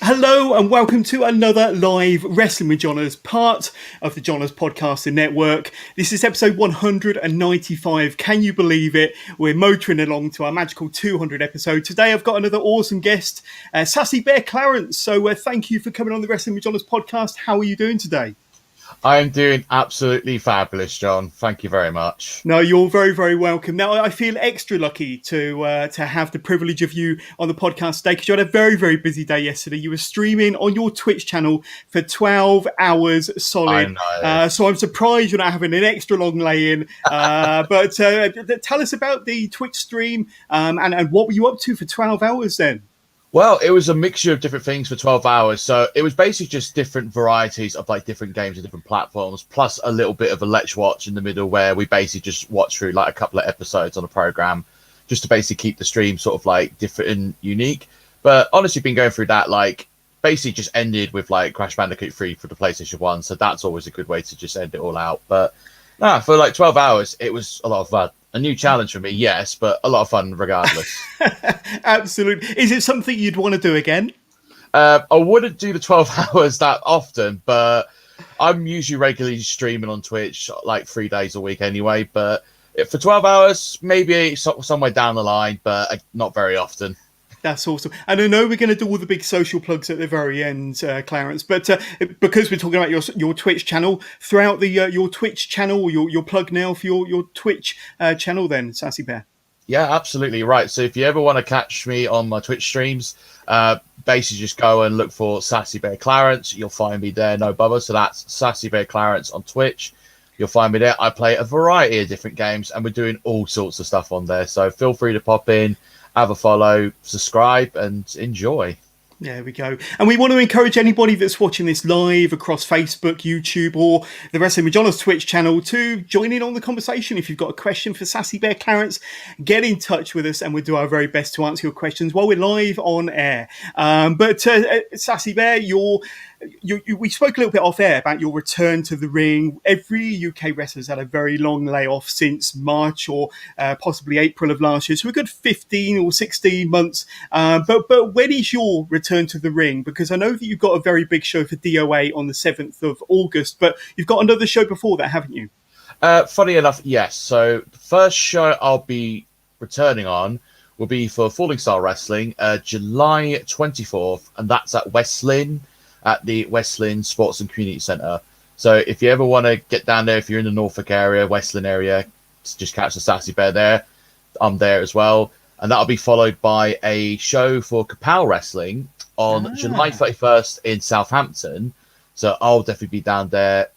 Hello and welcome to another live Wrestling with Johners, part of the Johners Podcasting Network. This is episode 195. Can you believe it? We're motoring along to our magical 200 episode. Today I've got another awesome guest, Sassy Bear Clarence. So thank you for coming on the Wrestling with Johners podcast. How are you doing today? I'm doing absolutely fabulous, John. Thank you very much. No, you're very, very welcome. Now, I feel extra lucky to have the privilege of you on the podcast today because you had a very, very busy day yesterday. You were streaming on your Twitch channel for 12 hours solid. I know. So I'm surprised you're not having an extra long lay-in. But tell us about the Twitch stream and what were you up to for 12 hours then? Well, it was a mixture of different things for 12 hours. So it was basically just different varieties of like different games and different platforms, plus a little bit of a Let's Watch in the middle where we basically just watch through like a couple of episodes on a program just to basically keep the stream sort of like different and unique. But honestly, been going through that, like basically just ended with like Crash Bandicoot 3 for the PlayStation 1. So that's always a good way to just end it all out. But for like 12 hours, it was a lot of fun. A new challenge for me, yes, but a lot of fun regardless. Absolutely. Is it something you'd want to do again? I wouldn't do the 12 hours that often, but I'm usually regularly streaming on Twitch like 3 days a week anyway. But for 12 hours, maybe somewhere down the line, but not very often. That's awesome. And I know we're going to do all the big social plugs at the very end, Clarence, but because we're talking about your Twitch channel, throughout the your Twitch channel, your plug now for your Twitch channel then, Sassy Bear. Yeah, absolutely right. So if you ever want to catch me on my Twitch streams, basically just go and look for Sassy Bear Clarence. You'll find me there, no bother. So that's Sassy Bear Clarence on Twitch. You'll find me there. I play a variety of different games and we're doing all sorts of stuff on there. So feel free to pop in, have a follow, subscribe, and enjoy. There we go. And we want to encourage anybody that's watching this live across Facebook, YouTube, or the Wrestling with John's Twitch channel to join in on the conversation. If you've got a question for Sassy Bear Clarence, get in touch with us and we'll do our very best to answer your questions while we're live on air. But Sassy Bear, we spoke a little bit off air about your return to the ring. Every UK wrestler's had a very long layoff since March or possibly April of last year. So a good 15 or 16 months. But when is your return to the ring? Because I know that you've got a very big show for DOA on the 7th of August, but you've got another show before that, haven't you? Funny enough, yes. So the first show I'll be returning on will be for Falling Star Wrestling, July 24th, and that's at West Lynn, at the West Lynn Sports and Community Centre. So if you ever want to get down there, if you're in the Norfolk area, West Lynn area, just catch the Sassy Bear there. I'm there as well. And that'll be followed by a show for Kapow Wrestling on July 31st in Southampton. So I'll definitely be down there.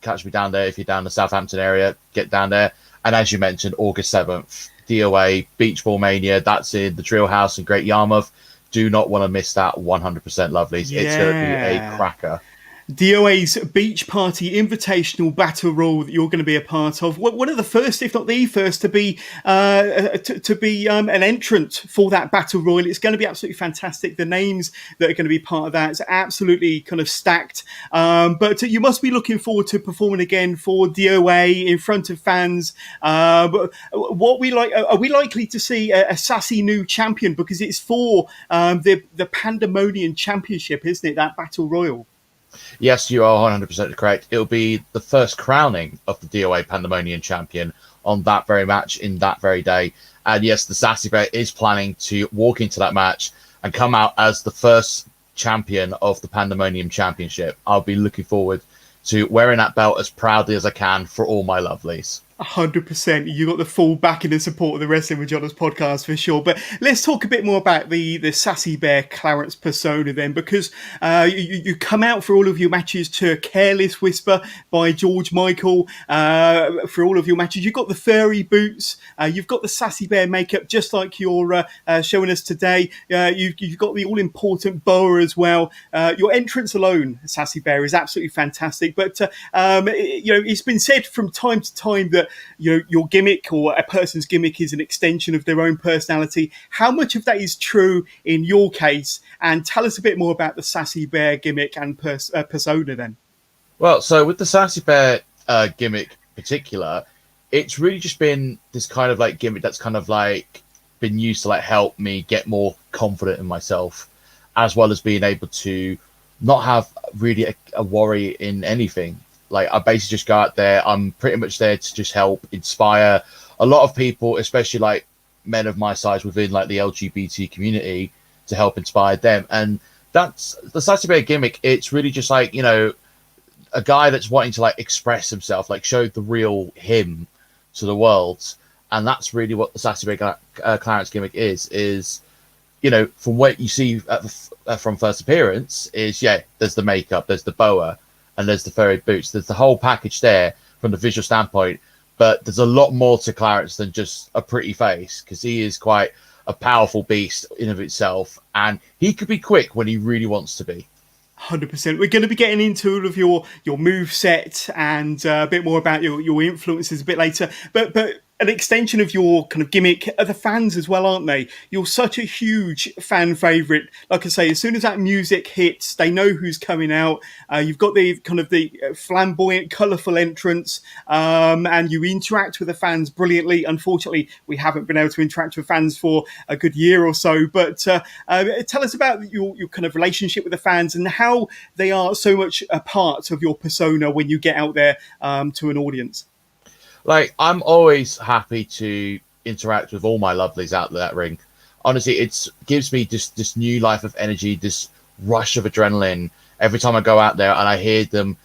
Catch me down there if you're down the Southampton area. Get down there. And as you mentioned, August 7th, DOA, Beech Ball Mania. That's in the Drill House in Great Yarmouth. Do not want to miss that. 100% lovelies. Yeah. It's going to be a cracker. DOA's Beach Party Invitational Battle Royal that you're going to be a part of. One of the first, if not the first, to be an entrant for that Battle Royal. It's going to be absolutely fantastic. The names that are going to be part of that is absolutely kind of stacked. But you must be looking forward to performing again for DOA in front of fans. But what are we likely to see a sassy new champion? Because it's for the Pandemonium Championship, isn't it? That Battle Royal. Yes, you are 100% correct. It'll be the first crowning of the DOA Pandemonium champion on that very match in that very day. And yes, the Sassy Bear is planning to walk into that match and come out as the first champion of the Pandemonium Championship. I'll be looking forward to wearing that belt as proudly as I can for all my lovelies. 100%. You got the full backing and support of the Wrestling with John's podcast for sure. But let's talk a bit more about the Sassy Bear Clarence persona then, because you come out for all of your matches to Careless Whisper by George Michael. For all of your matches, you've got the furry boots. You've got the Sassy Bear makeup, just like you're showing us today. You've got the all-important boa as well. Your entrance alone, Sassy Bear, is absolutely fantastic. But it's been said from time to time that your gimmick or a person's gimmick is an extension of their own personality. How much of that is true in your case? And tell us a bit more about the Sassy Bear gimmick and persona then. Well, so with the Sassy Bear gimmick in particular, it's really just been this kind of like gimmick that's kind of like been used to like help me get more confident in myself. as well as being able to not have really a worry in anything. Like, I basically just go out there. I'm pretty much there to just help inspire a lot of people, especially like men of my size within like the LGBT community, to help inspire them. And that's the Sassy Bear gimmick. It's really just like, a guy that's wanting to like express himself, like show the real him to the world. And that's really what the Sassy Bear Clarence gimmick is, from what you see from first appearance is, there's the makeup, there's the boa, and there's the furry boots. There's the whole package there from the visual standpoint. But there's a lot more to Clarence than just a pretty face, because he is quite a powerful beast in of itself. And he could be quick when he really wants to be. 100%. We're going to be getting into all of your move set and a bit more about your influences a bit later. But an extension of your kind of gimmick are the fans as well, aren't they? You're such a huge fan favourite. Like I say, as soon as that music hits, they know who's coming out. You've got the kind of the flamboyant, colourful entrance, and you interact with the fans brilliantly. Unfortunately, we haven't been able to interact with fans for a good year or so. But tell us about your kind of relationship with the fans and how they are so much a part of your persona when you get out there to an audience. Like, I'm always happy to interact with all my lovelies out that ring. Honestly, it gives me this new life of energy, this rush of adrenaline every time I go out there and I hear them,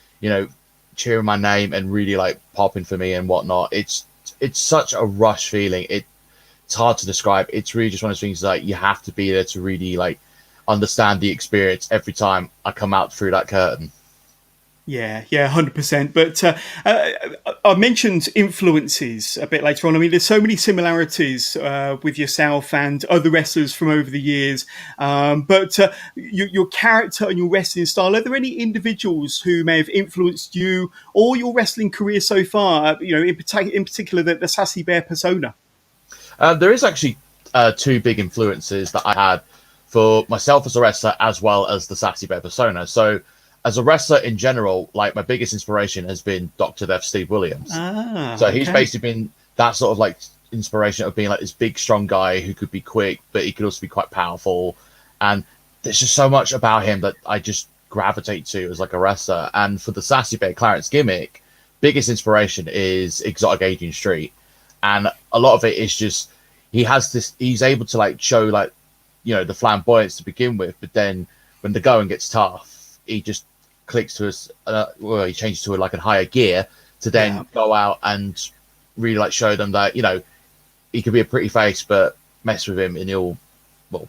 cheering my name and really like popping for me and whatnot. It's such a rush feeling. It's hard to describe. It's really just one of those things like you have to be there to really like understand the experience every time I come out through that curtain. Yeah, 100%. But I mentioned influences a bit later on. I mean, there's so many similarities with yourself and other wrestlers from over the years. But your character and your wrestling style, are there any individuals who may have influenced you or your wrestling career so far? In particular, the Sassy Bear persona? There is actually two big influences that I had for myself as a wrestler as well as the Sassy Bear persona. So, as a wrestler in general, like my biggest inspiration has been Dr. Death Steve Williams. So he's basically been that sort of like inspiration of being like this big, strong guy who could be quick, but he could also be quite powerful. And there's just so much about him that I just gravitate to as like a wrestler. And for the Sassy Bear Clarence gimmick, biggest inspiration is Exotic Aging Street. And a lot of it is just, he's able to like show like, the flamboyance to begin with, but then when the going gets tough, he just clicks to us, he changes to like a higher gear to then go out and really like show them that he could be a pretty face, but mess with him and he'll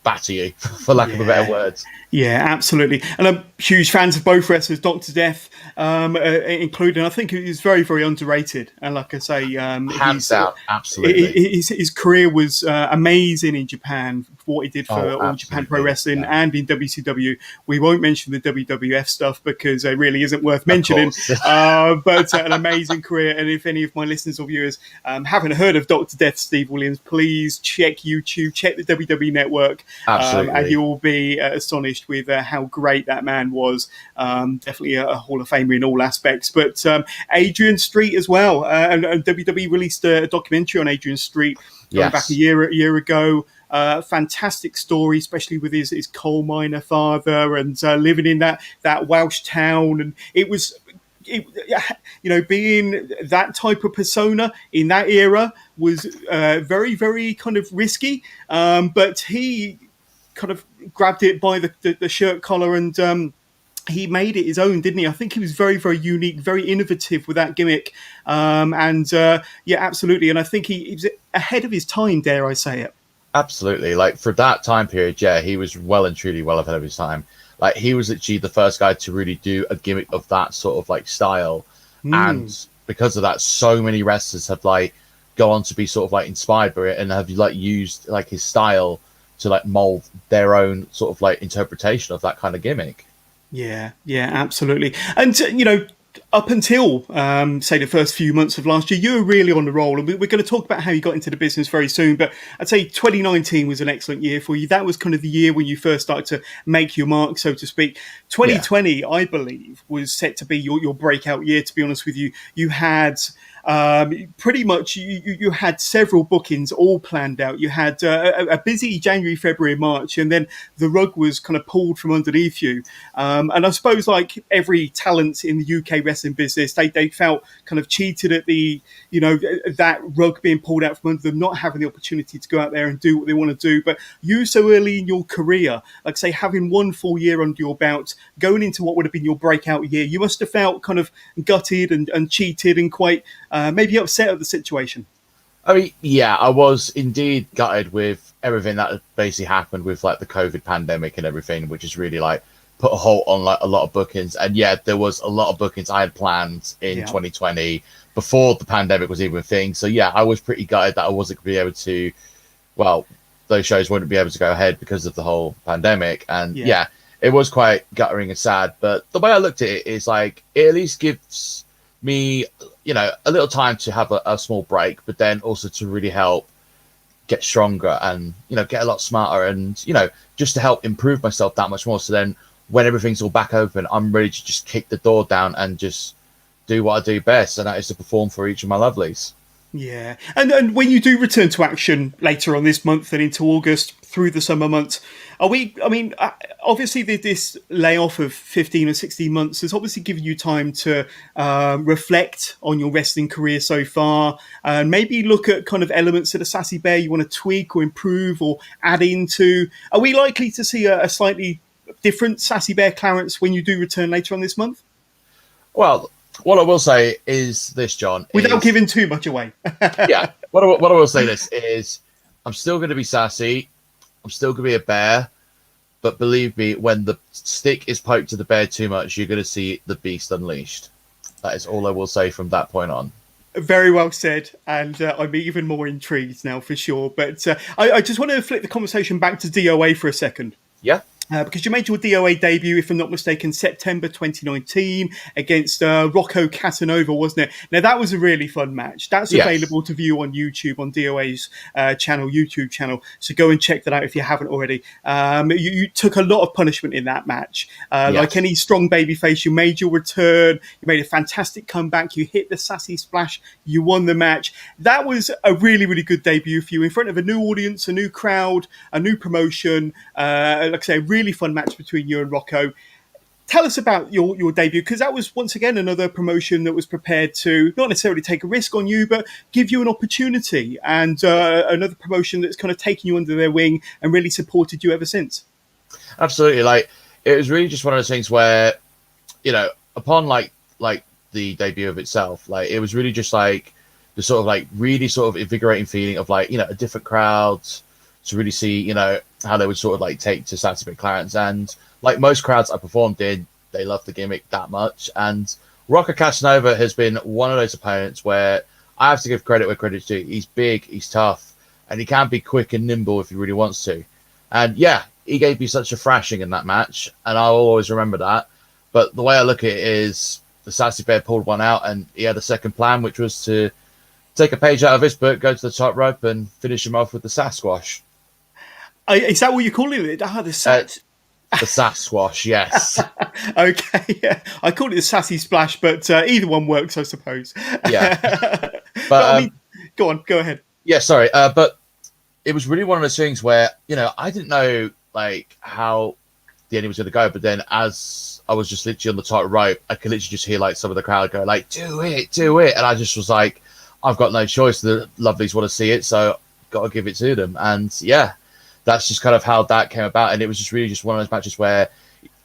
batter you for lack of a better words. Yeah, absolutely. And I'm huge fans of both wrestlers, Dr. Death included. I think he's very, very underrated. And like I say, hands down, absolutely. His career was amazing in Japan, what he did for All Japan Pro Wrestling and in WCW. We won't mention the WWF stuff because it really isn't worth mentioning. But an amazing career. And if any of my listeners or viewers haven't heard of Dr. Death Steve Williams, please check YouTube, check the WWE Network. And you will be astonished with how great that man was. Definitely a Hall of Famer in all aspects. But Adrian Street as well. And WWE released a documentary on Adrian Street going back a year ago. Fantastic story, especially with his coal miner father and living in that Welsh town. And it was, being that type of persona in that era was very, very kind of risky. But he kind of grabbed it by the shirt collar and he made it his own, didn't he? I think he was very, very unique, very innovative with that gimmick. Absolutely. And I think he was ahead of his time, dare I say it. Absolutely. Like for that time period, he was well and truly well ahead of his time. Like he was actually the first guy to really do a gimmick of that sort of like style. And because of that, so many wrestlers have like go on to be sort of like inspired by it and have like used like his style to like mold their own sort of like interpretation of that kind of gimmick. Yeah, absolutely. And up until, say, the first few months of last year, you were really on the roll. And we're going to talk about how you got into the business very soon. But I'd say 2019 was an excellent year for you. That was kind of the year when you first started to make your mark, so to speak. 2020, I believe, was set to be your breakout year, to be honest with you. You had... pretty much you had several bookings all planned out. You had a busy January, February, March, and then the rug was kind of pulled from underneath you. And I suppose, like every talent in the UK wrestling business, they felt kind of cheated at the, that rug being pulled out from under them, not having the opportunity to go out there and do what they want to do. But you, so early in your career, like say, having one full year under your belt, going into what would have been your breakout year, you must have felt kind of gutted and cheated and quite maybe upset at the situation. I mean, yeah, I was indeed gutted with everything that basically happened with like the COVID pandemic and everything, which is really like put a halt on like a lot of bookings. And yeah, there was a lot of bookings I had planned in 2020 before the pandemic was even a thing. So yeah, I was pretty gutted that I wasn't going to be able to, well, those shows wouldn't be able to go ahead because of the whole pandemic. And yeah, it was quite guttering and sad. But the way I looked at it is like, it at least gives me, a little time to have a small break, but then also to really help get stronger and, get a lot smarter and, just to help improve myself that much more. So then when everything's all back open, I'm ready to just kick the door down and just do what I do best. And that is to perform for each of my lovelies. Yeah. And when you do return to action later on this month and into August through the summer months, obviously this layoff of 15 or 16 months has obviously given you time to reflect on your wrestling career so far and maybe look at kind of elements of the Sassy Bear you want to tweak or improve or add into. Are we likely to see a slightly different Sassy Bear Clarence when you do return later on this month? Well, what I will say is this, John. Without giving too much away. Yeah. What I will say this is I'm still going to be sassy. I'm still going to be a bear. But believe me, when the stick is poked to the bear too much, you're going to see the beast unleashed. That is all I will say from that point on. Very well said. And I'm even more intrigued now for sure. But I just want to flip the conversation back to DOA for a second. Yeah. Because you made your DOA debut, if I'm not mistaken, September 2019 against Rocco Casanova, wasn't it? Now, that was a really fun match. That's available to view on YouTube, on DOA's YouTube channel. So go and check that out if you haven't already. You took a lot of punishment in that match. Like any strong babyface, you made your return. You made a fantastic comeback. You hit the sassy splash. You won the match. That was a really, really good debut for you in front of a new audience, a new crowd, a new promotion. Like I say, really fun match between you and Rocco. Tell us about your debut, because that was once again another promotion that was prepared to not necessarily take a risk on you, but give you an opportunity, and another promotion that's kind of taken you under their wing and really supported you ever since. Absolutely. Like, it was really just one of those things where, upon like the debut of itself, like it was really just like the sort of like really sort of invigorating feeling of like, a different crowd to really see, how they would sort of like take to Sassy Bear Clarence. And like most crowds I performed in, they love the gimmick that much. And Rocco Casanova has been one of those opponents where I have to give credit where credit's due. He's big, he's tough, and he can be quick and nimble if he really wants to. And yeah, he gave me such a thrashing in that match, and I'll always remember that. But the way I look at it is the Sassy Bear pulled one out, and he had a second plan, which was to take a page out of his book, go to the top rope, and finish him off with the Sasquatch. Is that what you're calling it? The Sasquatch, yes. Okay, yeah. I call it the Sassy Splash, but either one works, I suppose. Yeah. But go on, go ahead. Yeah, sorry. But it was really one of those things where, I didn't know like how the ending was going to go, but then as I was just literally on the top rope, I could literally just hear like some of the crowd go like, do it. And I just was like, I've got no choice. The lovelies want to see it, so got to give it to them. And yeah, that's just kind of how that came about. And it was just really just one of those matches where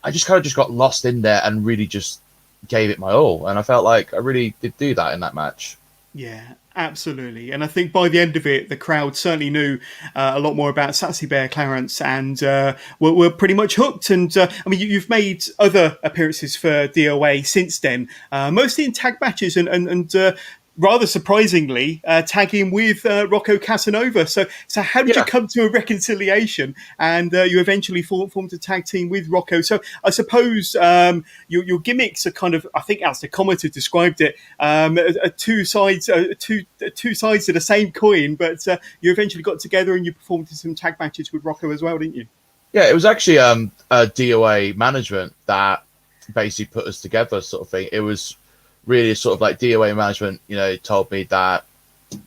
I just kind of just got lost in there and really just gave it my all. And I felt like I really did do that in that match. Yeah, absolutely. And I think by the end of it, the crowd certainly knew a lot more about Sassy Bear Clarence and were pretty much hooked. And you've made other appearances for DOA since then, mostly in tag matches and rather surprisingly, tagging with Rocco Casanova. So how did you come to a reconciliation, and you eventually formed a tag team with Rocco? So I suppose your gimmicks are kind of, I think as the commenter described it, two sides of the same coin. But you eventually got together and you performed in some tag matches with Rocco as well, didn't you? Yeah, it was actually DOA management that basically put us together, sort of thing. It was really sort of like DOA management, told me that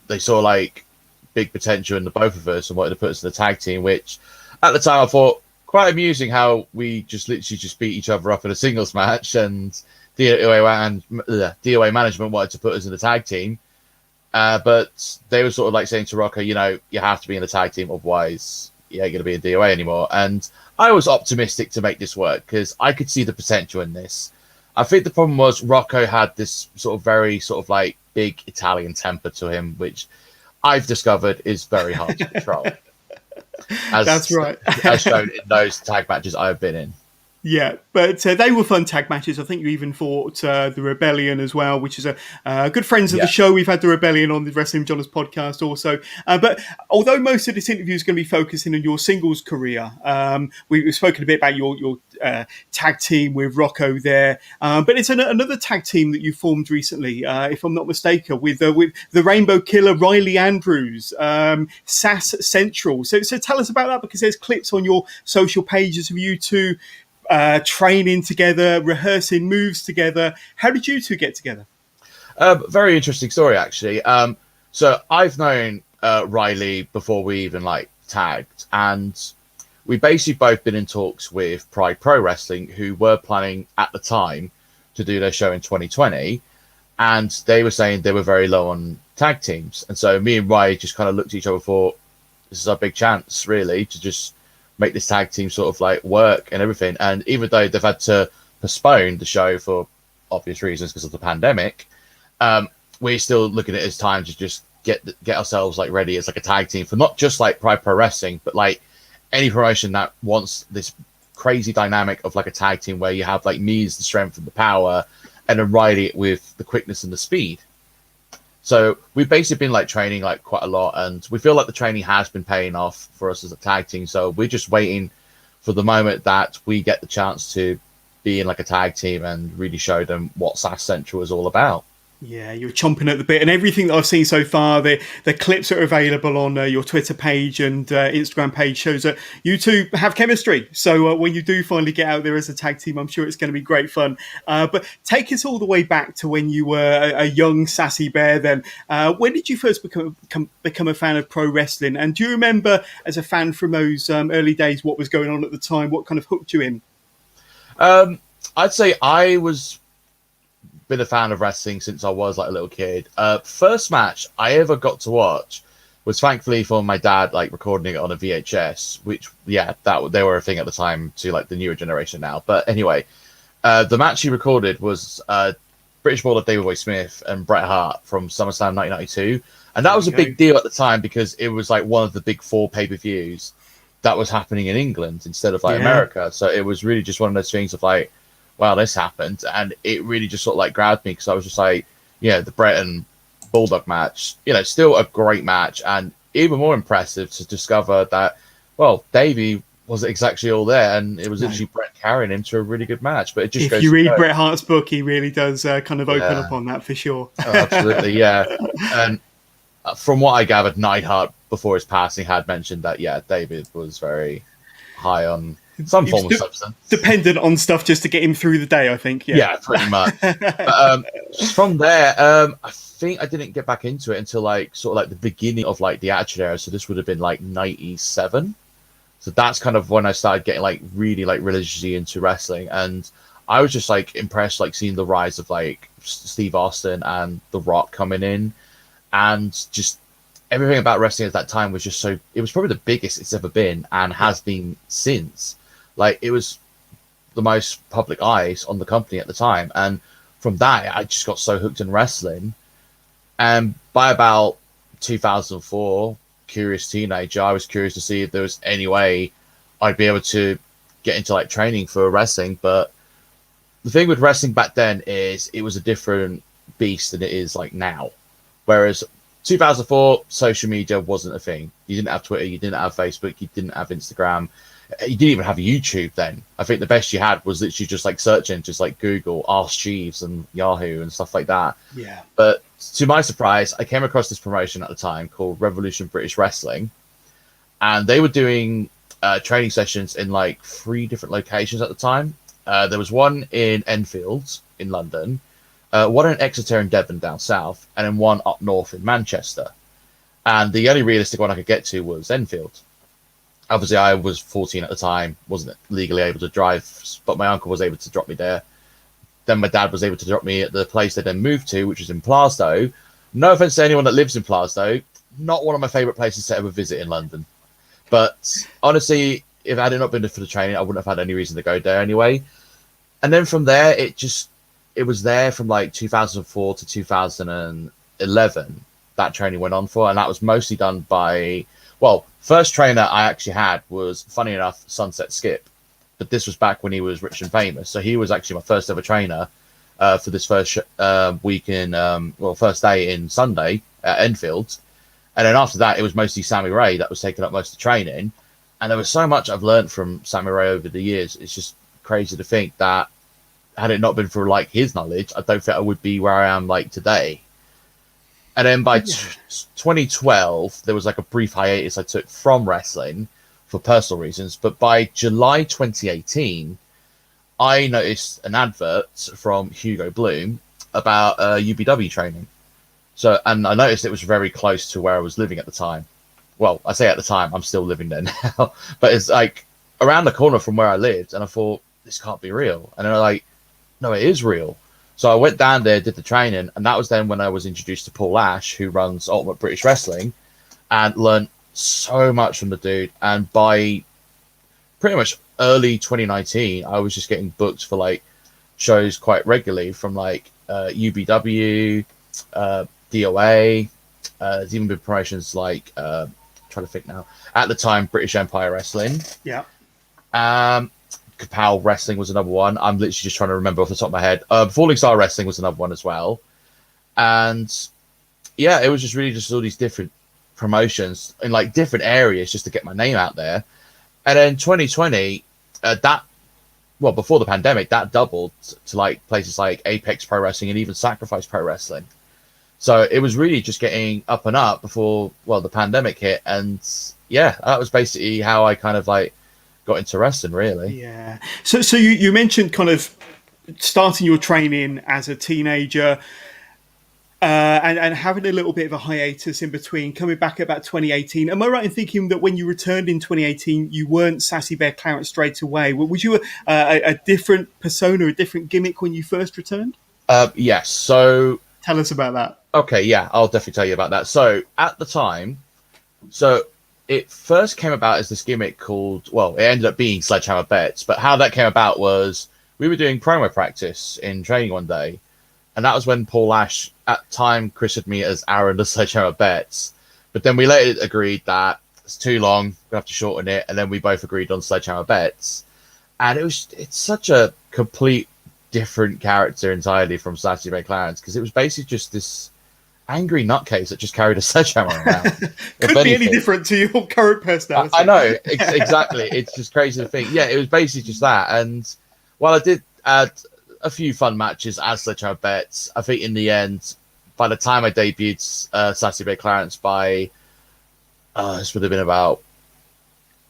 they saw like big potential in the both of us and wanted to put us in the tag team, which at the time I thought quite amusing how we just literally just beat each other up in a singles match, and DOA management wanted to put us in the tag team. But they were sort of like saying to Rocco, you have to be in the tag team, otherwise you ain't going to be in DOA anymore. And I was optimistic to make this work because I could see the potential in this. I think the problem was Rocco had this sort of very sort of like big Italian temper to him, which I've discovered is very hard to control. That's right. As shown in those tag matches I've been in. Yeah, but they were fun tag matches. I think you even fought the Rebellion as well, which is a good friends of the show. We've had the Rebellion on the Wrestling Johners podcast also. But although most of this interview is going to be focusing on your singles career, we've spoken a bit about your tag team with Rocco there. But it's another tag team that you formed recently, if I'm not mistaken, with the Rainbow Killer Riley Andrews, Sass Central. So tell us about that, because there's clips on your social pages of you two training together, rehearsing moves together. How did you two get together? Very interesting story, actually. So I've known Riley before we even like tagged, and we basically both been in talks with Pride Pro Wrestling, who were planning at the time to do their show in 2020, and they were saying they were very low on tag teams. And so me and Riley just kind of looked at each other and thought, this is our big chance, really, to just make this tag team sort of like work and everything. And even though they've had to postpone the show for obvious reasons because of the pandemic, we're still looking at it as time to just get ourselves like ready as like a tag team for not just like Pride Pro Wrestling, but like any promotion that wants this crazy dynamic of like a tag team where you have like me as the strength and the power, and then Riley with the quickness and the speed. So we've basically been like training like quite a lot, and we feel like the training has been paying off for us as a tag team. So we're just waiting for the moment that we get the chance to be in like a tag team and really show them what Sass Central is all about. Yeah, you're chomping at the bit, and everything that I've seen so far, the clips that are available on your Twitter page and Instagram page shows that you two have chemistry. So when you do finally get out there as a tag team, I'm sure it's going to be great fun. But take us all the way back to when you were a young Sassy Bear then. When did you first become a fan of pro wrestling? And do you remember, as a fan from those early days, what was going on at the time? What kind of hooked you in? I'd say I was been a fan of wrestling since I was like a little kid. First match I ever got to watch was thankfully from my dad like recording it on a VHS, which they were a thing at the time to like the newer generation now. But anyway, the match he recorded was British Baller David Boy Smith and Bret Hart from SummerSlam 1992, and that was a big deal at the time because it was like one of the big 4 pay-per-views that was happening in England instead of like America. So it was really just one of those things of like, wow, this happened. And it really just sort of like grabbed me because I was just like, the Bret and Bulldog match, still a great match. And even more impressive to discover that, well, Davey wasn't exactly all there, and it was actually Bret carrying him to a really good match. But it just if you read Bret Hart's book, he really does kind of open up on that for sure. Oh, absolutely, yeah. And from what I gathered, Neidhart before his passing had mentioned that, David was very high on some form of substance. Dependent on stuff just to get him through the day, I think. Yeah, pretty much. But, from there, I think I didn't get back into it until like sort of like the beginning of like the Attitude Era. So this would have been like 97. So that's kind of when I started getting like really like religiously into wrestling. And I was just like impressed, like seeing the rise of like Steve Austin and The Rock coming in, and just everything about wrestling at that time was just so, it was probably the biggest it's ever been and has been since. Like, it was the most public eyes on the company at the time. And from that, I just got so hooked in wrestling. And by about 2004, curious teenager, I was curious to see if there was any way I'd be able to get into like training for wrestling. But the thing with wrestling back then is it was a different beast than it is like now. Whereas 2004, social media wasn't a thing. You didn't have Twitter, you didn't have Facebook, you didn't have Instagram, you didn't even have YouTube then. I think the best you had was literally just like search engines like Google, Ask Jeeves, and Yahoo and stuff like that. Yeah. But to my surprise, I came across this promotion at the time called Revolution British Wrestling, and they were doing training sessions in like 3 different locations at the time. There was one in Enfield in London, one in Exeter and Devon down south, and then one up north in Manchester. And the only realistic one I could get to was Enfield. Obviously, I was 14 at the time, wasn't legally able to drive, but my uncle was able to drop me there. Then my dad was able to drop me at the place they then moved to, which was in Plaistow. No offense to anyone that lives in Plaistow, not one of my favourite places to ever visit in London. But honestly, if I had not been for the training, I wouldn't have had any reason to go there anyway. And then from there, it was there from like 2004 to 2011. That training went on for, and that was mostly done by, well, first trainer I actually had was, funny enough, Sunset Skip. But this was back when he was rich and famous. So he was actually my first ever trainer for this first week in, first day in Sunday at Enfield. And then after that, it was mostly Sammy Ray that was taking up most of the training. And there was so much I've learned from Sammy Ray over the years. It's just crazy to think that had it not been for like his knowledge, I don't think I would be where I am like today. And then by 2012, there was like a brief hiatus I took from wrestling for personal reasons. But by July 2018, I noticed an advert from Hugo Bloom about UBW training. So, and I noticed it was very close to where I was living at the time. Well, I say at the time, I'm still living there now, but it's like around the corner from where I lived. And I thought, this can't be real. And then I'm like, no, it is real. So I went down there, did the training, and that was then when I was introduced to Paul Ash, who runs Ultimate British Wrestling, and learned so much from the dude. And by pretty much early 2019, I was just getting booked for like shows quite regularly from like UBW, DOA. There's even been promotions like, trying to think now, at the time, British Empire Wrestling. Yeah. Kapow Wrestling was another one. I'm literally just trying to remember off the top of my head. Falling Star Wrestling was another one as well. And yeah, it was just really just all these different promotions in like different areas just to get my name out there. And then 2020, before the pandemic, that doubled to like places like Apex Pro Wrestling and even Sacrifice Pro Wrestling. So it was really just getting up and up before, the pandemic hit. And yeah, that was basically how I kind of like got into wrestling, really. Yeah. So you mentioned kind of starting your training as a teenager and having a little bit of a hiatus in between, coming back about 2018. Am I right in thinking that when you returned in 2018, you weren't Sassy Bear Clarence straight away? Was you a different persona, a different gimmick when you first returned? Yes. So tell us about that. Okay, yeah, I'll definitely tell you about that. So at the time, it first came about as this gimmick called, it ended up being Sledgehammer Bets, but how that came about was we were doing promo practice in training one day, and that was when Paul Ash, at the time, christened me as Aaron the Sledgehammer Bets, but then we later agreed that it's too long, we have to shorten it, and then we both agreed on Sledgehammer Bets, and it's such a complete different character entirely from Sassy Bear Clarence, because it was basically just this angry nutcase that just carried a sledgehammer around. Could be any different to your current personality. I know, exactly. It's just crazy to think. Yeah, it was basically just that. And while I did add a few fun matches as Sledgehammer Bets, I think in the end, by the time I debuted Sassy Bear Clarence by, this would have been about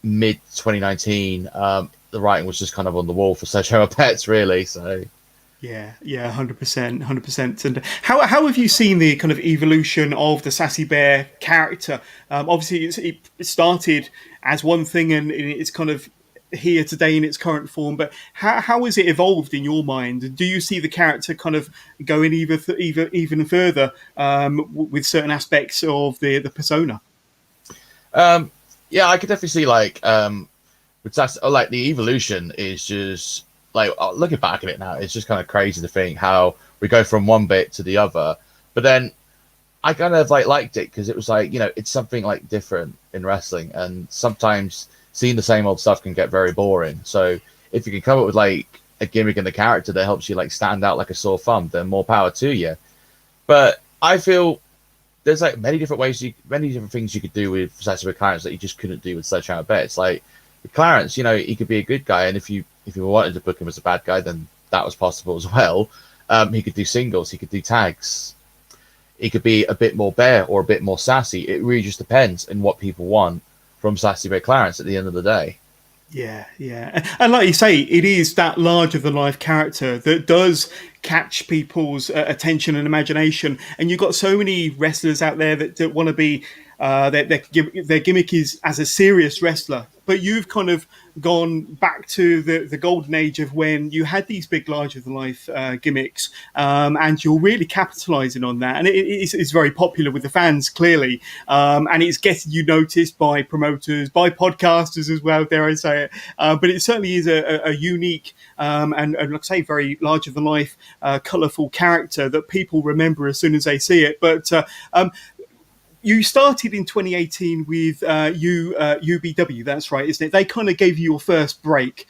mid-2019, the writing was just kind of on the wall for Sledgehammer Bets, really, so... Yeah, 100%. And how have you seen the kind of evolution of the Sassy Bear character? Obviously, it started as one thing, and it's kind of here today in its current form. But how has it evolved in your mind? Do you see the character kind of going even further with certain aspects of the persona? Yeah, I could definitely see with Sassy, the evolution is just. Looking back at it now, it's just kind of crazy to think how we go from one bit to the other. But then I kind of liked it because it was it's something different in wrestling, and sometimes seeing the same old stuff can get very boring. So if you can come up with a gimmick in the character that helps you stand out like a sore thumb, then more power to you. But I feel there's like many different things you could do with Sassy Bear Clarence that you just couldn't do with Sledgehammer Bear. It's like with Clarence, he could be a good guy, and if you wanted to book him as a bad guy, then that was possible as well. He could do singles, he could do tags, he could be a bit more bear or a bit more sassy. It really just depends on what people want from Sassy Bear Clarence at the end of the day. Yeah, and like you say, it is that larger than life character that does catch people's attention and imagination. And you've got so many wrestlers out there that want to be their gimmick is as a serious wrestler, but you've kind of gone back to the golden age of when you had these big larger than life gimmicks, and you're really capitalizing on that, and it's very popular with the fans, clearly, and it's getting you noticed by promoters, by podcasters as well, dare I say it, but it certainly is a unique and like I say, very larger than life colourful character that people remember as soon as they see it. But you started in 2018 with UBW, that's right, isn't it? They kind of gave you your first break.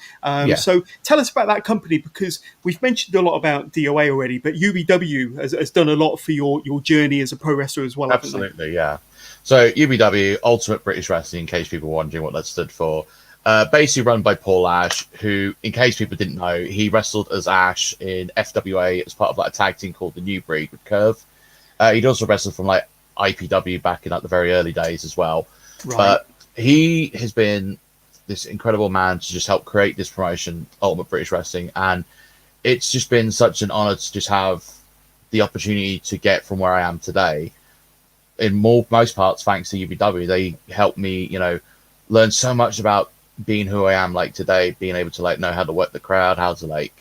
So tell us about that company, because we've mentioned a lot about DOA already, but UBW has done a lot for your journey as a pro wrestler as well. Absolutely, yeah. So UBW, Ultimate British Wrestling, in case people were wondering what that stood for. Basically run by Paul Ash, who, in case people didn't know, he wrestled as Ash in FWA as part of like a tag team called the New Breed with Curve. He'd also wrestled from like IPW back in like the very early days as well. Right. But he has been this incredible man to just help create this promotion, Ultimate British Wrestling, and it's just been such an honor to just have the opportunity to get from where I am today. In most parts, thanks to UBW, they helped me, learn so much about being who I am like today, being able to like know how to work the crowd, how to like,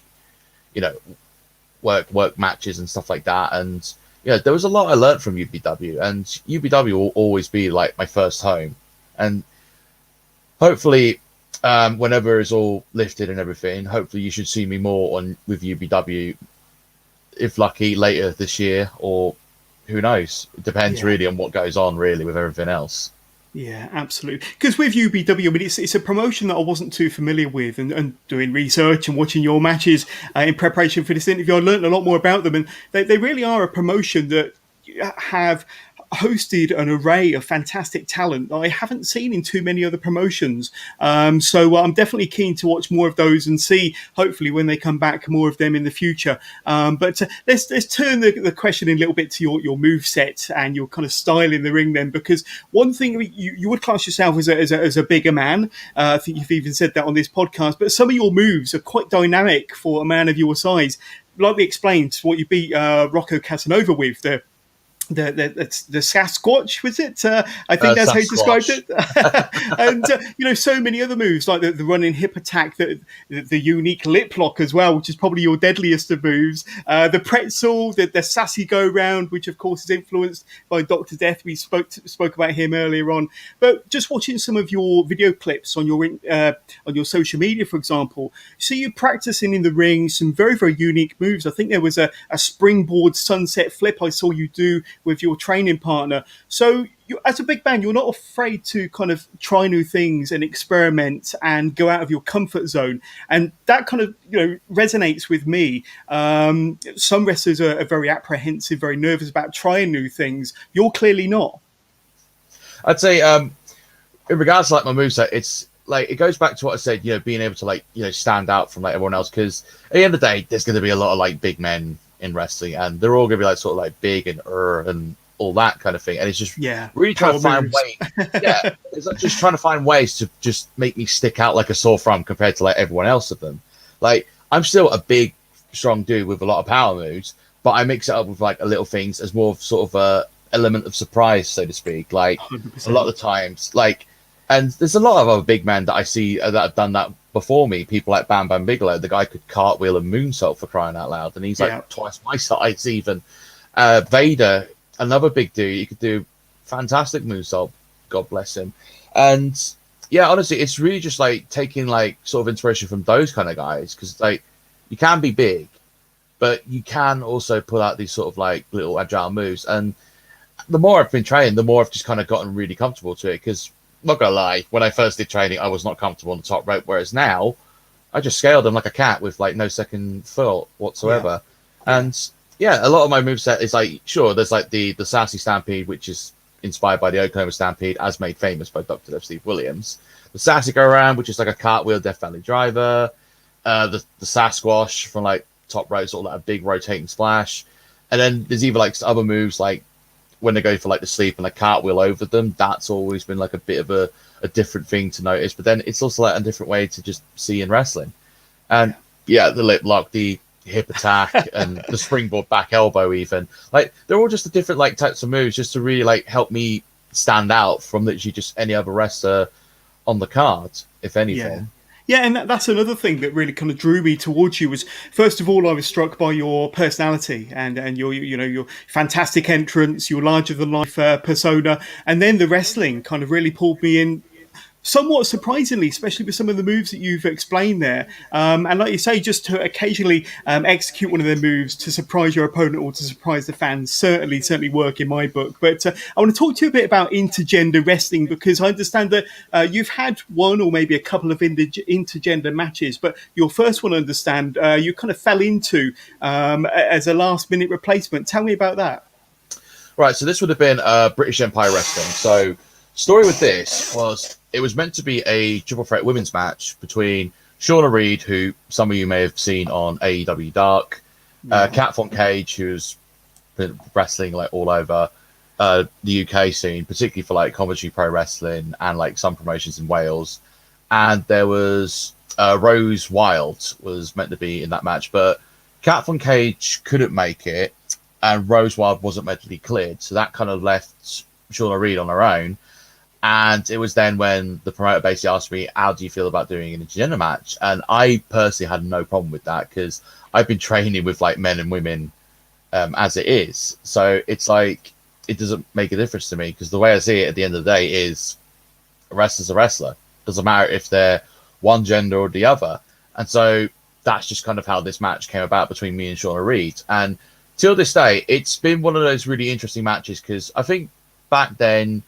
work matches and stuff like that. And there was a lot I learned from UBW, and UBW will always be like my first home. And hopefully, whenever it's all lifted and everything, hopefully you should see me more with UBW, if lucky, later this year, or who knows? It depends really on what goes on really with everything else. Yeah, absolutely. Because with UBW, I mean, it's a promotion that I wasn't too familiar with, and doing research and watching your matches in preparation for this interview, I learned a lot more about them. And they really are a promotion that have hosted an array of fantastic talent that I haven't seen in too many other promotions. So I'm definitely keen to watch more of those and see, hopefully, when they come back, more of them in the future. But let's turn the question in a little bit to your moveset and your kind of style in the ring then, because one thing you would class yourself as a bigger man. I think you've even said that on this podcast, but some of your moves are quite dynamic for a man of your size. Like we explained, what you beat Rocco Casanova with, the Sasquatch, was it? I think that's how you described it. And so many other moves like the running hip attack, the unique lip lock as well, which is probably your deadliest of moves. The pretzel, the sassy go round, which of course is influenced by Dr. Death. We spoke about him earlier on. But just watching some of your video clips on your social media, for example, see you practicing in the ring some very, very unique moves. I think there was a springboard sunset flip I saw you do with your training partner. So as a big man, you're not afraid to kind of try new things and experiment and go out of your comfort zone. And that kind of, resonates with me. Some wrestlers are very apprehensive, very nervous about trying new things. You're clearly not. I'd say in regards to like my moveset, it's like, it goes back to what I said, being able to like, stand out from like everyone else. Because at the end of the day, there's going to be a lot of like big men in wrestling, and they're all going to be like sort of like big and all that kind of thing. And it's just really trying to find ways. It's like just trying to find ways to just make me stick out like a sore thumb compared to like everyone else of them. Like, I'm still a big, strong dude with a lot of power moves, but I mix it up with like a little things as more of sort of a element of surprise, so to speak. Like 100%. A lot of the times, like, and there's a lot of other big men that I see that have done that before me. People like Bam Bam Bigelow, the guy could cartwheel and moonsault, for crying out loud, and he's like twice my size even. Vader, another big dude, he could do fantastic moonsault, God bless him. And honestly, it's really just like taking like sort of inspiration from those kind of guys, because like you can be big, but you can also pull out these sort of like little agile moves. And the more I've been training, the more I've just kind of gotten really comfortable to it. Because not gonna lie, when I first did training, I was not comfortable on the top rope, whereas now I just scaled them like a cat with like no second thought whatsoever. And yeah, a lot of my moveset is like, sure, there's like the Sassy Stampede, which is inspired by the Oklahoma Stampede, as made famous by Dr. F. Steve Williams. The Sassy Go Around, which is like a cartwheel Death Valley driver. The Sasquatch from like top rope, sort of like a big rotating splash. And then there's either like other moves like when they go for like the sleep and a cartwheel over them. That's always been like a bit of a different thing to notice. But then it's also like a different way to just see in wrestling. And yeah, the lip lock, the hip attack, and the springboard back elbow, even like they're all just the different like types of moves, just to really like help me stand out from literally just any other wrestler on the card, if anything. Yeah, and that's another thing that really kind of drew me towards you was, first of all, I was struck by your personality and your, you know, your fantastic entrance, your larger than life persona, and then the wrestling kind of really pulled me in. Somewhat surprisingly, especially with some of the moves that you've explained there. And like you say, just to occasionally execute one of their moves to surprise your opponent or to surprise the fans certainly work in my book. But I want to talk to you a bit about intergender wrestling, because I understand that you've had one or maybe a couple of intergender matches, but your first one, I understand, you kind of fell into as a last-minute replacement. Tell me about that. Right, so this would have been British Empire Wrestling. So story with this was it was meant to be a triple threat women's match between Shauna Reed, who some of you may have seen on AEW Dark, Kat Von Cage, who's been wrestling like all over the UK scene, particularly for like commentary pro wrestling and like some promotions in Wales. And there was Rose Wild was meant to be in that match, but Kat Von Cage couldn't make it, and Rose Wild wasn't medically cleared, so that kind of left Shauna Reed on her own. And it was then when the promoter basically asked me, how do you feel about doing an intergender match? And I personally had no problem with that, because I've been training with like men and women as it is. So it's like, it doesn't make a difference to me, because the way I see it at the end of the day is a wrestler's a wrestler. Doesn't matter if they're one gender or the other. And so that's just kind of how this match came about between me and Shauna Reed. And till this day, it's been one of those really interesting matches, because I think back then,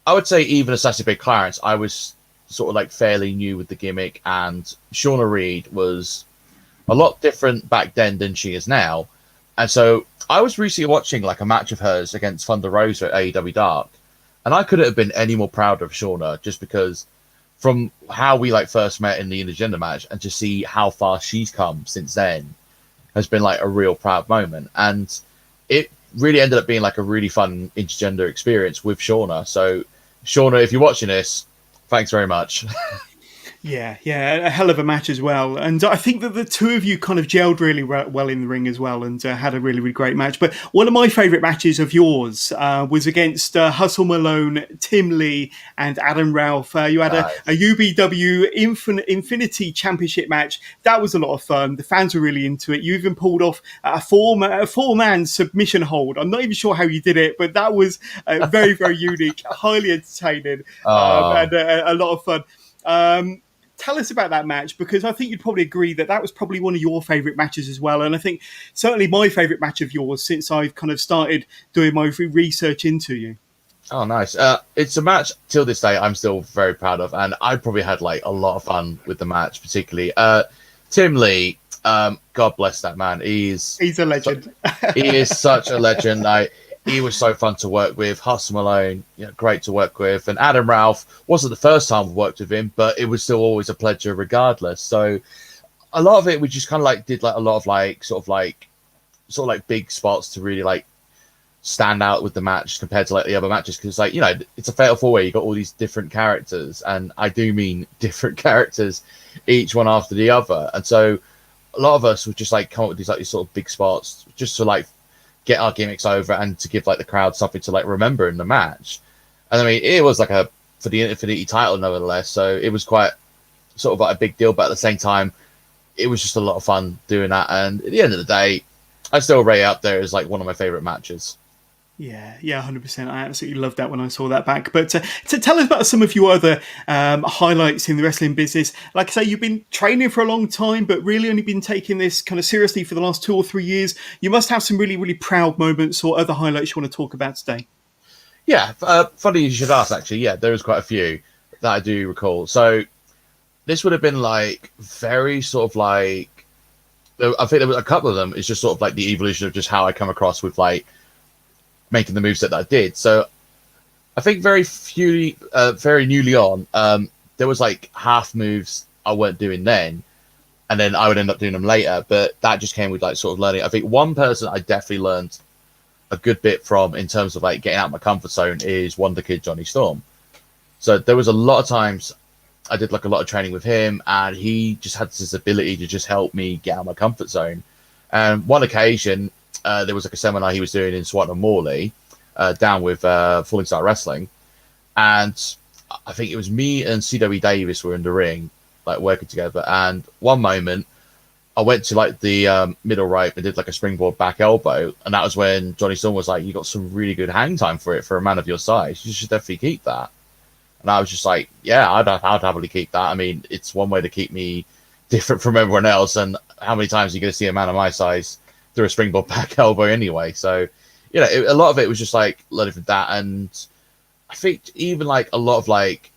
I would say even a Sassy Bear Clarence, I was sort of like fairly new with the gimmick, and Shauna Reed was a lot different back then than she is now. And so I was recently watching like a match of hers against Thunder Rosa at AEW Dark, and I couldn't have been any more prouder of Shauna, just because from how we like first met in the intergender match and to see how far she's come since then has been like a real proud moment. And it really ended up being like a really fun intergender experience with Shauna. So Shauna, if you're watching this, thanks very much. Yeah, a hell of a match as well. And I think that the two of you kind of gelled really well in the ring as well, and had a really great match. But one of my favourite matches of yours was against Hustle Malone, Tim Lee, and Adam Ralph. You had a UBW Infinity Championship match. That was a lot of fun. The fans were really into it. You even pulled off a four-man submission hold. I'm not even sure how you did it, but that was very unique, highly entertaining, and a lot of fun. Tell us about that match, because I think you'd probably agree that that was probably one of your favourite matches as well. And I think certainly my favourite match of yours since I've kind of started doing my research into you. Oh, nice. It's a match till this day I'm still very proud of, and I probably had like a lot of fun with the match, particularly. Tim Lee, God bless that man. He's a legend. He is such a legend. He was so fun to work with. Hustle Malone, great to work with. And Adam Ralph wasn't the first time we worked with him, but it was still always a pleasure regardless. So a lot of it, we just kind of like did like a lot of like sort of like big spots to really like stand out with the match compared to like the other matches. Because like, it's a fatal four-way. You got all these different characters, and I do mean different characters, each one after the other. And so a lot of us would just like come up with these sort of big spots just to like get our gimmicks over and to give like the crowd something to like remember in the match. And I mean, it was like for the Infinity title nevertheless, so it was quite sort of like a big deal, but at the same time it was just a lot of fun doing that. And at the end of the day, I still rate out there as like one of my favorite matches. Yeah, 100%. I absolutely loved that when I saw that back. But to tell us about some of your other highlights in the wrestling business. Like I say, you've been training for a long time, but really only been taking this kind of seriously for the last 2 or 3 years. You must have some really proud moments or other highlights you want to talk about today. Yeah, funny you should ask, actually. Yeah, there is quite a few that I do recall. So this would have been like very sort of like I think there was a couple of them. It's just sort of like the evolution of just how I come across with like making the moveset that I did. So I think very newly on, there was like half moves I weren't doing then, and then I would end up doing them later. But that just came with like sort of learning. I think one person I definitely learned a good bit from in terms of like getting out of my comfort zone is Wonder Kid Johnny Storm. So there was a lot of times I did like a lot of training with him, and he just had this ability to just help me get out of my comfort zone. And one occasion, there was like a seminar he was doing in Swan and Morley, down with Falling Star Wrestling, and I think it was me and CW Davis were in the ring, like working together. And one moment, I went to like the middle rope and did like a springboard back elbow, and that was when Johnny Storm was like, "You got some really good hang time for it for a man of your size. You should definitely keep that." And I was just like, "Yeah, I'd happily keep that. I mean, it's one way to keep me different from everyone else. And how many times are you going to see a man of my size do a springboard back elbow anyway?" So, you know, a lot of it was just like learning from that. And I think even like a lot of like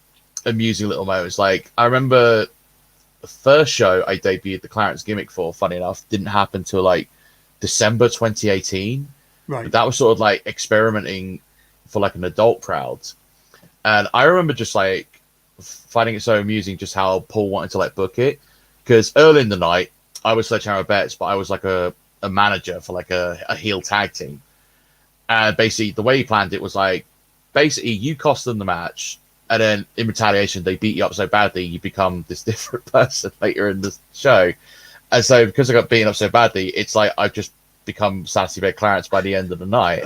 amusing little moments. Like I remember the first show I debuted the Clarence gimmick for, funny enough, didn't happen till like December 2018. Right. But that was sort of like experimenting for like an adult crowd. And I remember just like finding it so amusing just how Paul wanted to like book it. Because early in the night, I was Sledgehammer Bets, but I was like a manager for like a heel tag team. And basically the way he planned it was like, basically you cost them the match, and then in retaliation, they beat you up so badly, you become this different person later in the show. And so because I got beaten up so badly, it's like I've just become Sassy Bear Clarence by the end of the night.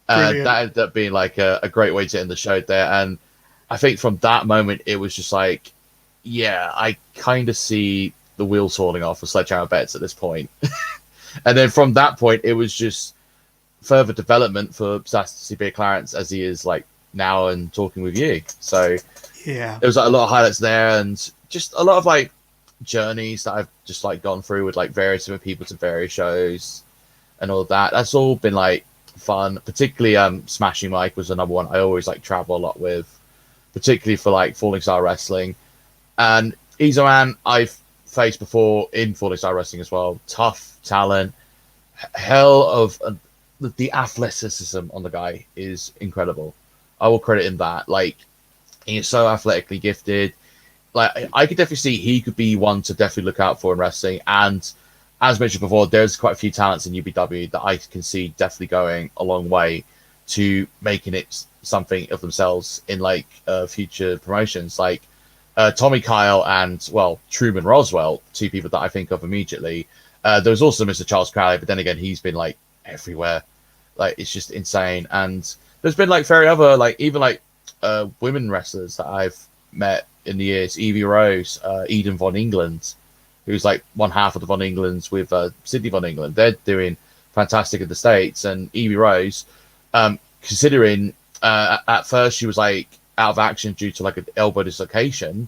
And that ended up being like a great way to end the show there. And I think from that moment, it was just like, yeah, I kind of see the wheels falling off for Sledgehammer Bets at this point. And then from that point, it was just further development for Sassy Bear Clarence as he is like now and talking with you. So yeah, there was like a lot of highlights there, and just a lot of like journeys that I've just like gone through with like various different people to various shows and all that. That's all been like fun. Particularly Smashing Mike was another one I always like travel a lot with, particularly for like Falling Star Wrestling. And he's a man I've faced before in Falling Star Wrestling as well. Tough talent, hell of the athleticism on the guy is incredible. I will credit him that. Like, he is so athletically gifted. Like, I could definitely see he could be one to definitely look out for in wrestling. And as mentioned before, there's quite a few talents in UBW that I can see definitely going a long way to making it something of themselves in like future promotions. Like Tommy Kyle and, well, Truman Roswell, two people that I think of immediately. There was also Mr. Charles Crowley, but then again, he's been like everywhere. Like, it's just insane. And there's been like very other, like even like women wrestlers that I've met in the years. Evie Rose, Eden Von England, who's like one half of the Von Englands with Sydney Von England. They're doing fantastic in the States. And Evie Rose, considering at first she was like out of action due to like an elbow dislocation,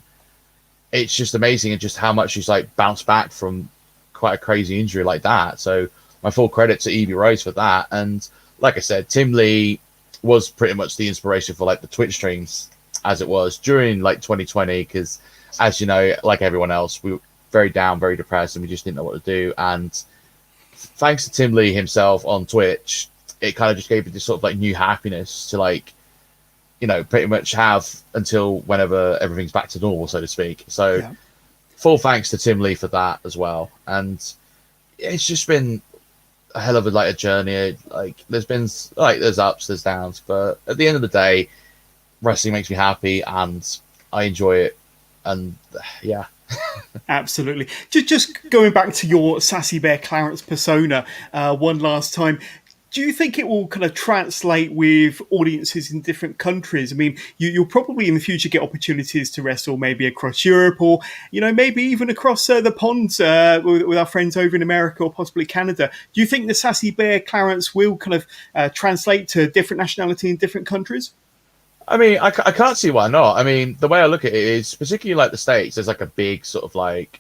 it's just amazing and just how much she's like bounced back from quite a crazy injury like that. So my full credit to Evie Rose for that. And like I said, Tim Lee was pretty much the inspiration for like the Twitch streams as it was during like 2020, because as you know, like everyone else, we were very down, very depressed, and we just didn't know what to do. And thanks to Tim Lee himself on Twitch, it kind of just gave me this sort of like new happiness to like, you know, pretty much have until whenever everything's back to normal, so to speak. So yeah, full thanks to Tim Lee for that as well. And it's just been a hell of a like a journey. Like there's been like there's ups, there's downs, but at the end of the day, wrestling makes me happy and I enjoy it. And yeah. Absolutely. Just going back to your Sassy Bear Clarence persona one last time, do you think it will kind of translate with audiences in different countries? I mean, you'll probably in the future get opportunities to wrestle maybe across Europe or, you know, maybe even across the ponds with our friends over in America or possibly Canada. Do you think the Sassy Bear Clarence will kind of translate to different nationality in different countries? I mean, I can't see why not. I mean, the way I look at it is, particularly like the States, there's like a big sort of like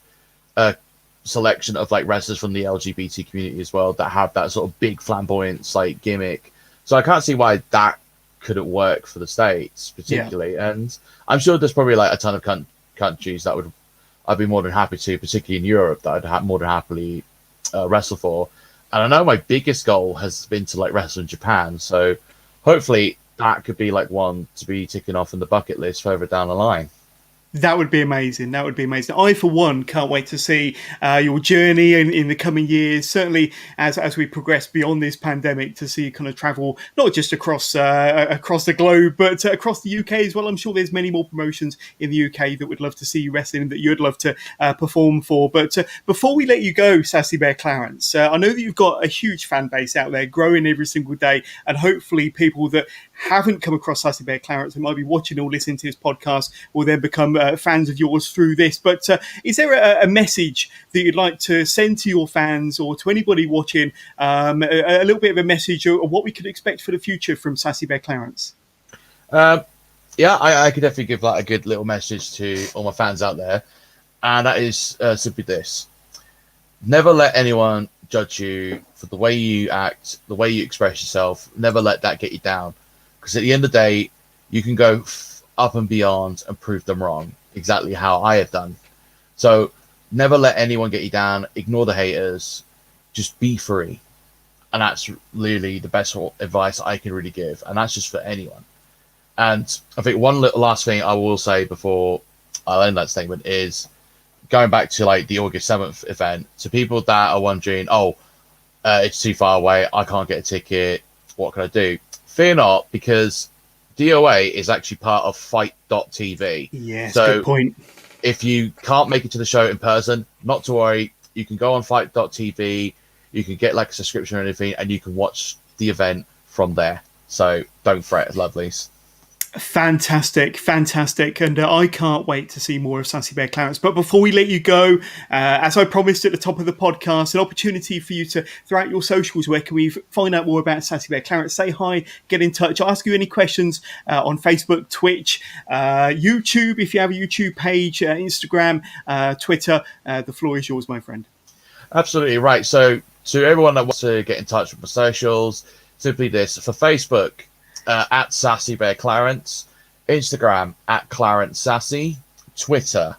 selection of like wrestlers from the LGBT community as well that have that sort of big flamboyance like gimmick. So I can't see why that couldn't work for the States particularly. Yeah. And I'm sure there's probably like a ton of countries that I'd be more than happy to, particularly in Europe, that I'd more than happily wrestle for. And I know my biggest goal has been to like wrestle in Japan. So hopefully that could be like one to be ticking off in the bucket list further down the line. That would be amazing. That would be amazing. I, for one, can't wait to see your journey in the coming years. Certainly, as we progress beyond this pandemic, to see you kind of travel not just across the globe, but across the UK as well. I'm sure there's many more promotions in the UK that would love to see you wrestling, that you'd love to perform for. But before we let you go, Sassy Bear Clarence, I know that you've got a huge fan base out there, growing every single day, and hopefully people that haven't come across Sassy Bear Clarence and might be watching or listening to this podcast will then become fans of yours through this. But is there a message that you'd like to send to your fans or to anybody watching, a little bit of a message of what we could expect for the future from Sassy Bear Clarence? Yeah, I could definitely give like a good little message to all my fans out there, and that is simply this: never let anyone judge you for the way you act, the way you express yourself. Never let that get you down, because at the end of the day, you can go up and beyond and prove them wrong, exactly how I have done. So never let anyone get you down. Ignore the haters. Just be free. And that's really the best advice I can really give. And that's just for anyone. And I think one little last thing I will say before I'll end that statement is going back to like the August 7th event, to people that are wondering, it's too far away, I can't get a ticket, what can I do? Fear not, because DOA is actually part of Fight.tv. Yes, so good point. If you can't make it to the show in person, not to worry, you can go on Fight.tv, you can get like a subscription or anything, and you can watch the event from there. So don't fret, lovelies. Fantastic. And I can't wait to see more of Sassy Bear Clarence. But before we let you go, as I promised at the top of the podcast, an opportunity for you to throw out your socials. Where can we find out more about Sassy Bear Clarence? Say hi, get in touch, ask you any questions on Facebook, Twitch, YouTube, if you have a YouTube page, Instagram, Twitter. The floor is yours, my friend. Absolutely right. So to everyone that wants to get in touch with my socials, simply this: for Facebook, at Sassy Bear Clarence, Instagram at Clarence Sassy, Twitter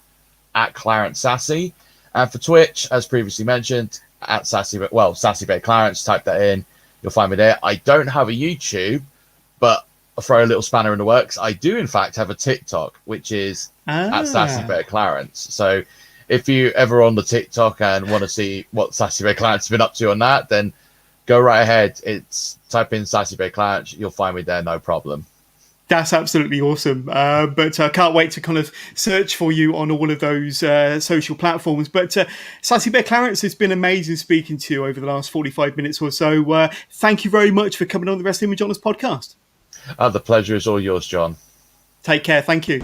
at Clarence Sassy, and for Twitch, as previously mentioned, at Sassy Bear Clarence. Type that in, you'll find me there. I don't have a YouTube, but I'll throw a little spanner in the works. I do, in fact, have a TikTok, which is at Sassy Bear Clarence. So if you ever on the TikTok and want to see what Sassy Bear Clarence has been up to on that, then go right ahead. Type in Sassy Bear Clarence. You'll find me there, no problem. That's absolutely awesome. But I can't wait to kind of search for you on all of those social platforms. But Sassy Bear Clarence, it's been amazing speaking to you over the last 45 minutes or so. Thank you very much for coming on the Wrestling with Jonas podcast. The pleasure is all yours, John. Take care. Thank you.